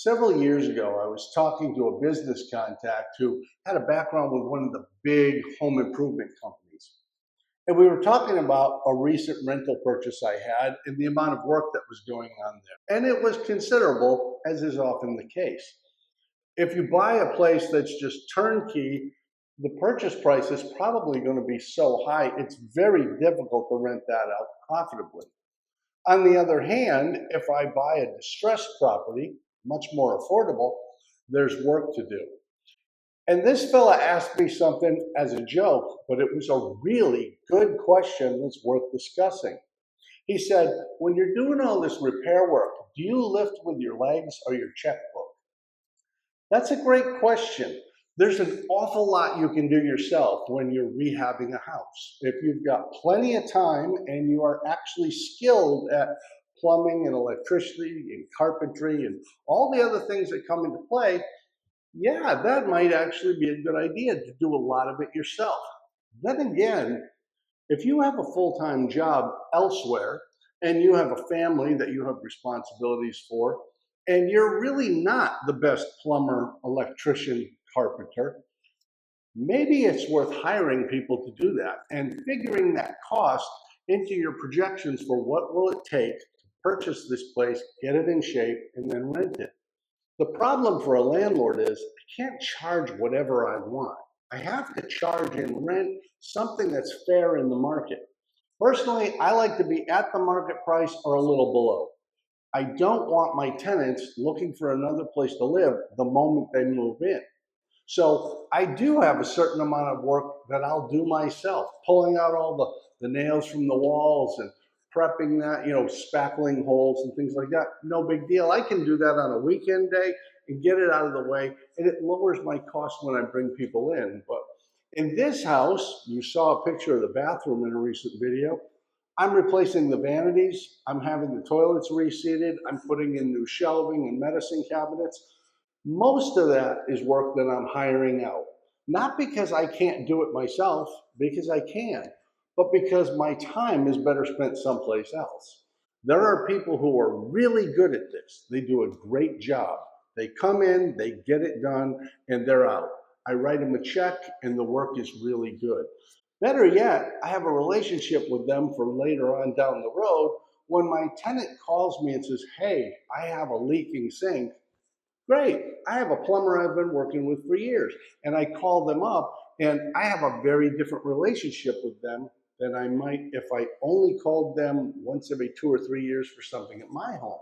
Several years ago, I was talking to a business contact who had a background with one of the big home improvement companies. And we were talking about a recent rental purchase I had and the amount of work that was going on there. And it was considerable, as is often the case. If you buy a place that's just turnkey, the purchase price is probably going to be so high, it's very difficult to rent that out profitably. On the other hand, if I buy a distressed property, much more affordable, there's work to do. And this fella asked me something as a joke, but it was a really good question that's worth discussing. He said, when you're doing all this repair work, do you lift with your legs or your checkbook? That's a great question. There's an awful lot you can do yourself when you're rehabbing a house. If you've got plenty of time and you are actually skilled at plumbing and electricity and carpentry and all the other things that come into play, yeah, that might actually be a good idea to do a lot of it yourself. Then again, if you have a full-time job elsewhere and you have a family that you have responsibilities for, and you're really not the best plumber, electrician, carpenter, maybe it's worth hiring people to do that and figuring that cost into your projections for what will it take to purchase this place, get it in shape, and then rent it. The problem for a landlord is I can't charge whatever I want. I have to charge and rent something that's fair in the market. Personally, I like to be at the market price or a little below. I don't want my tenants looking for another place to live the moment they move in. So I do have a certain amount of work that I'll do myself, pulling out all the nails from the walls and prepping that, spackling holes and things like that. No big deal. I can do that on a weekend day and get it out of the way, and it lowers my cost when I bring people in. But in this house, you saw a picture of the bathroom in a recent video. I'm replacing the vanities. I'm having the toilets reseated. I'm putting in new shelving and medicine cabinets. Most of that is work that I'm hiring out. Not because I can't do it myself, because I can, but because my time is better spent someplace else. There are people who are really good at this. They do a great job. They come in, they get it done, and they're out. I write them a check, and the work is really good. Better yet, I have a relationship with them for later on down the road. When my tenant calls me and says, hey, I have a leaking sink, great, I have a plumber I've been working with for years. And I call them up, and I have a very different relationship with them than I might if I only called them once every 2 or 3 years for something at my home.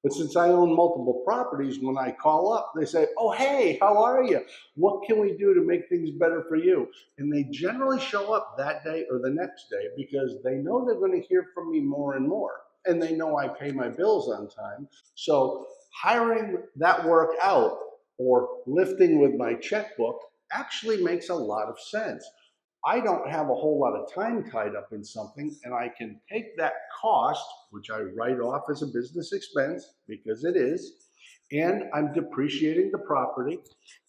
But since I own multiple properties, when I call up, they say, oh, hey, how are you? What can we do to make things better for you? And they generally show up that day or the next day because they know they're going to hear from me more and more. And they know I pay my bills on time. So hiring that work out or lifting with my checkbook actually makes a lot of sense. I don't have a whole lot of time tied up in something, and I can take that cost, which I write off as a business expense because it is, and I'm depreciating the property,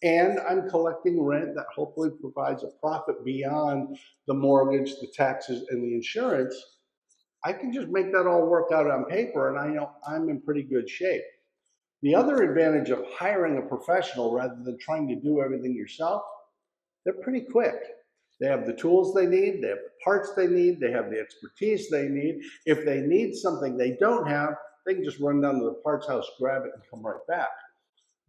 and I'm collecting rent that hopefully provides a profit beyond the mortgage, the taxes, and the insurance. I can just make that all work out on paper, and I know I'm in pretty good shape. The other advantage of hiring a professional rather than trying to do everything yourself, they're pretty quick. They have the tools they need, they have the parts they need, they have the expertise they need. If they need something they don't have, they can just run down to the parts house, grab it, and come right back.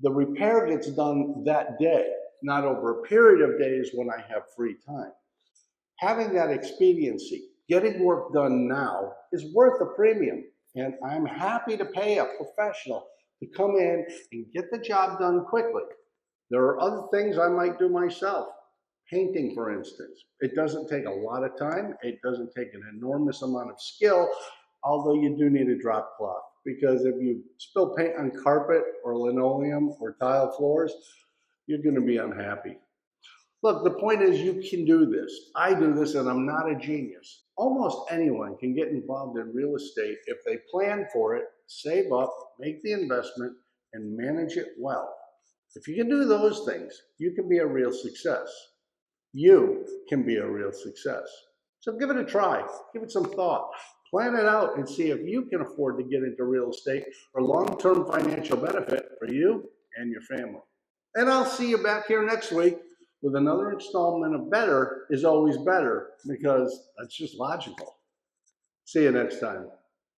The repair gets done that day, not over a period of days when I have free time. Having that expediency, getting work done now, is worth a premium. And I'm happy to pay a professional to come in and get the job done quickly. There are other things I might do myself. Painting, for instance. It doesn't take a lot of time. It doesn't take an enormous amount of skill, although you do need a drop cloth. Because if you spill paint on carpet or linoleum or tile floors, you're going to be unhappy. Look, the point is you can do this. I do this and I'm not a genius. Almost anyone can get involved in real estate if they plan for it, save up, make the investment, and manage it well. If you can do those things, you can be a real success. You can be a real success. So give it a try. Give it some thought. Plan it out and see if you can afford to get into real estate for long-term financial benefit for you and your family. And I'll see you back here next week with another installment of Better is Always Better, because that's just logical. See you next time.